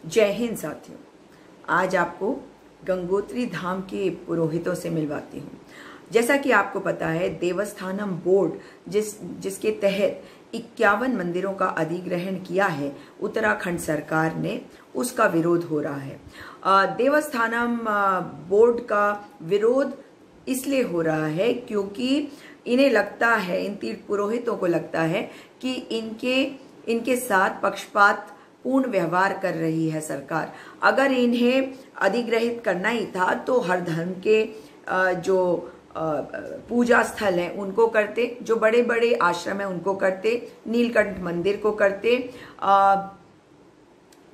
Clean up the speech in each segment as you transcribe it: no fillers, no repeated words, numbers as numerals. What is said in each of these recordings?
जय हिंद साथियों। आज आपको गंगोत्री धाम के पुरोहितों से मिलवाती हूँ। जैसा कि आपको पता है, देवस्थानम बोर्ड जिसके तहत 51 मंदिरों का अधिग्रहण किया है उत्तराखंड सरकार ने, उसका विरोध हो रहा है। देवस्थानम बोर्ड का विरोध इसलिए हो रहा है क्योंकि इन्हें लगता है, इन तीर्थ पुरोहितों को लगता है कि इनके साथ पक्षपात पूर्ण व्यवहार कर रही है सरकार। अगर इन्हें अधिग्रहित करना ही था तो हर धर्म के जो पूजा स्थल हैं उनको करते, जो बड़े बड़े आश्रम हैं उनको करते, नीलकंठ मंदिर को करते,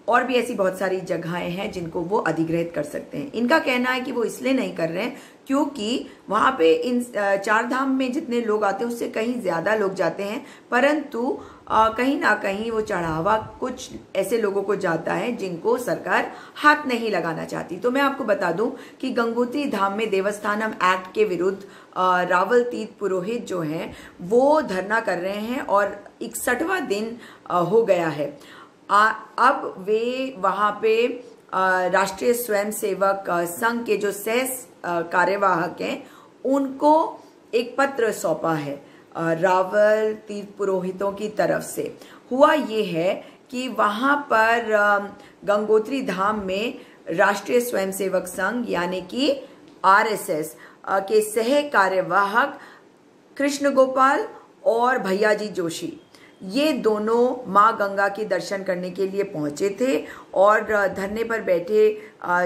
और भी ऐसी बहुत सारी जगहें हैं जिनको वो अधिग्रहित कर सकते हैं। इनका कहना है कि वो इसलिए नहीं कर रहे हैं क्योंकि वहां पे इन 4 धाम में जितने लोग आते हैं उससे कहीं ज्यादा लोग जाते हैं, परंतु कहीं ना कहीं वो चढ़ावा कुछ ऐसे लोगों को जाता है जिनको सरकार हाथ नहीं लगाना चाहती। तो मैं आपको बता दूं कि गंगोत्री धाम में देवस्थानम एक्ट के विरुद्ध रावल तीर्थ पुरोहित जो हैं वो धरना कर रहे हैं और 61वां दिन हो गया है। अब वे वहां पे राष्ट्रीय स्वयंसेवक संघ के जो सह कार्यवाहक हैं उनको एक पत्र सौंपा है रावल तीर्थ पुरोहितों की तरफ से। हुआ ये है कि वहां पर गंगोत्री धाम में राष्ट्रीय स्वयंसेवक संघ यानी कि आरएसएस के सह कार्यवाहक कृष्ण गोपाल और भैयाजी जोशी, ये दोनों माँ गंगा के दर्शन करने के लिए पहुंचे थे और धरने पर बैठे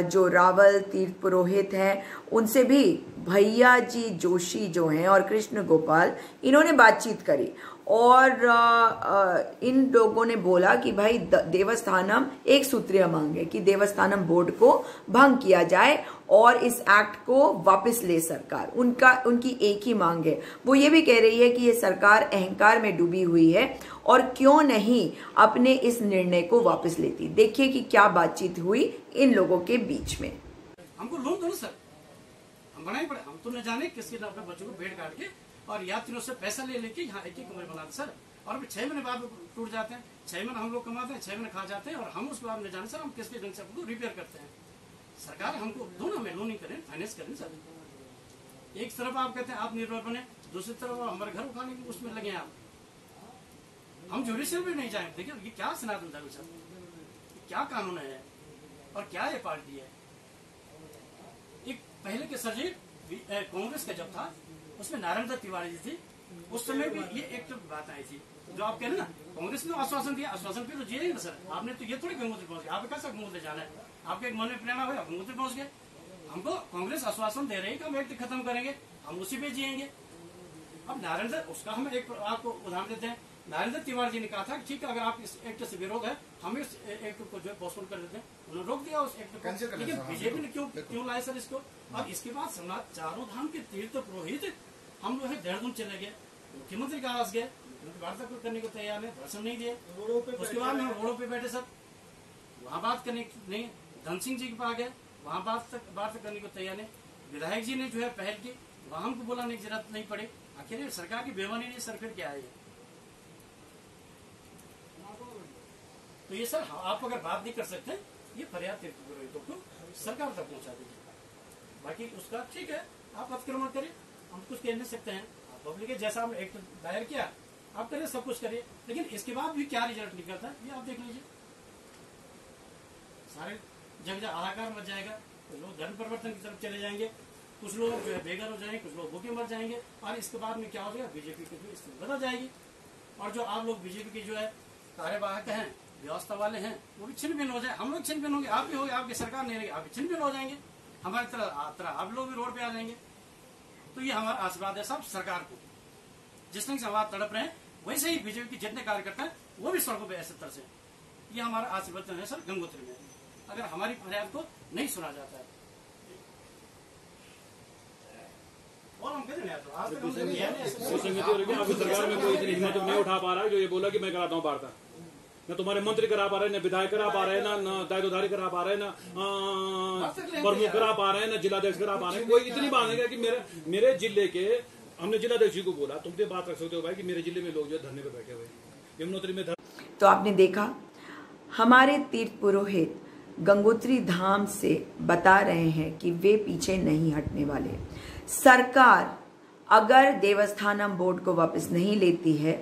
जो रावल तीर्थ पुरोहित हैं उनसे भी भैया जी जोशी जो हैं और कृष्ण गोपाल, इन्होंने बातचीत करी और इन लोगों ने बोला कि भाई देवस्थानम एक सूत्रीय मांग है कि देवस्थानम बोर्ड को भंग किया जाए और इस एक्ट को वापस ले सरकार। उनकी एक ही मांग है। वो ये भी कह रही है कि ये सरकार अहंकार में डूबी हुई है और क्यों नहीं अपने इस निर्णय को वापस लेती। देखिए कि क्या बातचीत हुई इन लोगों के बीच में। हमको लोन दो सर, हम बनाए पड़े, हम तो न जाने किसके अपने बच्चों को बेड काट के और यात्रियों से पैसा ले लेके यहाँ एक कमरे बनाते सर, और अभी 6 महीने बाद टूट जाते हैं। 6 महीने हम लोग कमाते हैं, 6 महीने खा जाते हैं और हम उसके बाद न जाने सर हम किसके ढंग से आपको रिपेयर करते हैं। सरकार हमको दो ना, हमें लोन ही करें, फाइनेंस करें सर। एक तरफ आप कहते हैं आप निर्भर बने, दूसरी तरफ हमारे घर उठाने की उसमें लगे आप। हम जुडिशियल में नहीं जाएंगे। देखिए ये क्या सनातन धर्म सर, क्या कानून है और क्या ये पार्टी है। एक पहले के सर कांग्रेस का जब था उसमें नारायण दत्त तिवारी जी थी, उस समय भी ये एक तो बात आई थी जो आप कह रहे ना, कांग्रेस ने आश्वासन दिया, आश्वासन पे तो जिए ना सर। आपने तो ये थोड़ी गंगोत्री पहुंच गए, आप कैसा गंगोत्री जाना है, आपके एक मन में प्रेरणा हुआ गंगोत्री पहुंच गए। हमको कांग्रेस आश्वासन दे रही है कि हम एक्ट खत्म करेंगे, हम उसी पे जिएंगे। अब नारायण दत्त, उसका हम एक आपको उदाहरण देते हैं। नारायण दत्त तिवारी जी ने कहा था कि ठीक है अगर आप इस एक्ट से विरोध है हम इस एक्ट को जो है पोस्टपोन कर देते हैं, उन्होंने रोक दिया उस एक्ट को। लेकिन बीजेपी ने क्यों लाए सर इसको। और इसके बाद चारों धाम के तीर्थ पुरोहित हम लोग देहरादून चले गए, मुख्यमंत्री के आवास गए, वार्ता करने को तैयार नहीं, दर्शन नहीं दिए। उसके बाद हम रोडों पे बैठे सर, वहाँ बात करने नहीं, धन सिंह जी के पास गए, वहाँ बात करने को तैयार नहीं। विधायक जी ने जो है पहल की, वहाँ हमको बुलाने की जरूरत नहीं पड़ी। आखिर सरकार की बेईमानी नहीं सर, फिर क्या है। तो ये सर आप अगर बात नहीं कर सकते, ये फरियाद तीर्थ पुरोहितों को सरकार तक पहुंचा दीजिए। बाकी उसका ठीक है, आप अतिक्रमण करिए, हम कुछ कह नहीं सकते हैं। पब्लिक है, जैसा हम एक्ट दायर किया आप करिए, सब कुछ करिए, लेकिन इसके बाद भी क्या रिजल्ट निकलता है ये आप देख लीजिए। सारे जगह हाहाकार मच जाएगा, कुछ लोग धर्म परिवर्तन की तरफ चले जाएंगे, कुछ लोग जो है बेघर हो जाएंगे, कुछ लोग भूखे मर जाएंगे, और इसके बाद में क्या हो जाएगा, बीजेपी की जो स्थिति बदल जाएगी। और जो आप लोग बीजेपी के जो है कार्यवाहक हैं, व्यवस्था वाले हैं, वो भी छिन्न भिन्न हो जाए। हम लोग छिन्न भिन्न होंगे, आप भी होंगे, आपकी सरकार नहीं रहेगी, आप भी छिन्न भिन्न हो जाएंगे, हमारी तरह आप लोग भी रोड पे आ जाएंगे। तो ये हमारा आशीर्वाद है सब सरकार को। जिस तरह से हम तड़प रहे हैं वैसे ही बीजेपी के जितने कार्यकर्ता हैं वो भी सड़कों पे ऐसे तरह से। ये हमारा आशीर्वाद है सर गंगोत्री में, अगर हमारी फरियाद को नहीं सुना जाता है। और हम कहते हैं सरकार में कोई इतनी हिम्मत नहीं उठा पा रहा है जो ये बोला कि मैं कराता हूँ वार्ता। न तुम्हारे मंत्री करा पा रहे, न विधायक करा पा रहे, ना दायित्वधारी करा पा रहे, ना प्रमुख करा पा रहे, ना जिलाध्यक्ष करा पा रहे। कोई इतनी बात है कि मेरे जिले के, हमने जिलाध्यक्ष जी को बोला तुम तो बात रख सकते हो भाई कि मेरे जिले में लोग जो धरने पे बैठे हुए यमुनोत्री में। तो आपने देखा हमारे तीर्थ पुरोहित गंगोत्री धाम से बता रहे हैं कि वे पीछे नहीं हटने वाले। सरकार अगर देवस्थानम बोर्ड को वापस नहीं लेती है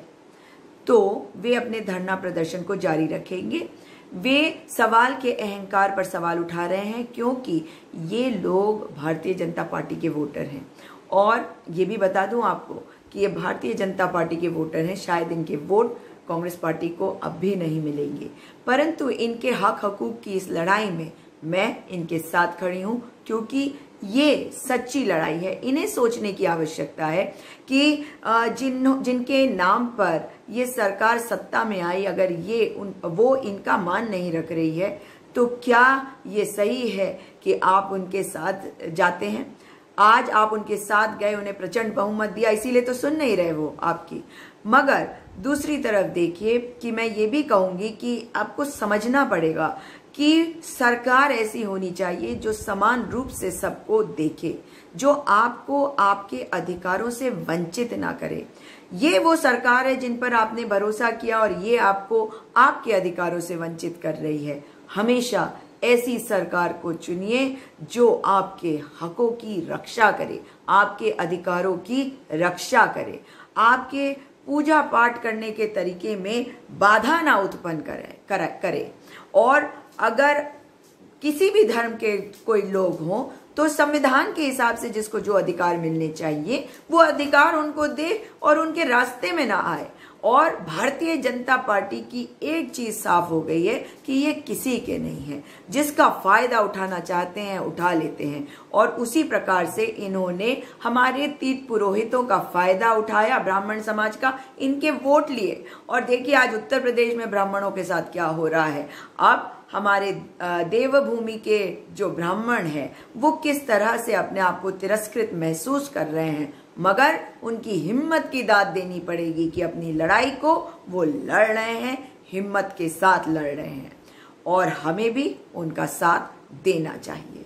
तो वे अपने धरना प्रदर्शन को जारी रखेंगे। वे सवाल के अहंकार पर सवाल उठा रहे हैं क्योंकि ये लोग भारतीय जनता पार्टी के वोटर हैं। और ये भी बता दूं आपको कि ये भारतीय जनता पार्टी के वोटर हैं, शायद इनके वोट कांग्रेस पार्टी को अब भी नहीं मिलेंगे, परंतु इनके हक हकूक की इस लड़ाई में मैं इनके साथ खड़ी हूं क्योंकि ये सच्ची लड़ाई है। इन्हें सोचने की आवश्यकता है कि जिनके नाम पर ये सरकार सत्ता में आई, अगर वो इनका मान नहीं रख रही है तो क्या ये सही है कि आप उनके साथ जाते हैं? आज आप उनके साथ गए, उन्हें प्रचंड बहुमत दिया, इसीलिए तो सुन नहीं रहे वो आपकी। मगर दूसरी तरफ देखिए कि मैं ये भी कहूंगी कि आपको समझना पड़ेगा कि सरकार ऐसी होनी चाहिए जो समान रूप से सबको देखे, जो आपको आपके अधिकारों से वंचित ना करे। ये वो सरकार है जिन पर आपने भरोसा किया और ये आपको आपके अधिकारों से वंचित कर रही है। हमेशा ऐसी सरकार को चुनिए जो आपके हकों की रक्षा करे, आपके अधिकारों की रक्षा करे, आपके पूजा पाठ करने के तरीके में बाधा ना उत्पन्न करे। और अगर किसी भी धर्म के कोई लोग हों तो संविधान के हिसाब से जिसको जो अधिकार मिलने चाहिए वो अधिकार उनको दे और उनके रास्ते में ना आए। और भारतीय जनता पार्टी की एक चीज साफ हो गई है कि ये किसी के नहीं है, जिसका फायदा उठाना चाहते हैं उठा लेते हैं। और उसी प्रकार से इन्होंने हमारे तीर्थ पुरोहितों का फायदा उठाया, ब्राह्मण समाज का, इनके वोट लिए। और देखिए आज उत्तर प्रदेश में ब्राह्मणों के साथ क्या हो रहा है। अब हमारे देवभूमि के जो ब्राह्मण हैं वो किस तरह से अपने आप को तिरस्कृत महसूस कर रहे हैं, मगर उनकी हिम्मत की दाद देनी पड़ेगी कि अपनी लड़ाई को वो लड़ रहे हैं, हिम्मत के साथ लड़ रहे हैं और हमें भी उनका साथ देना चाहिए।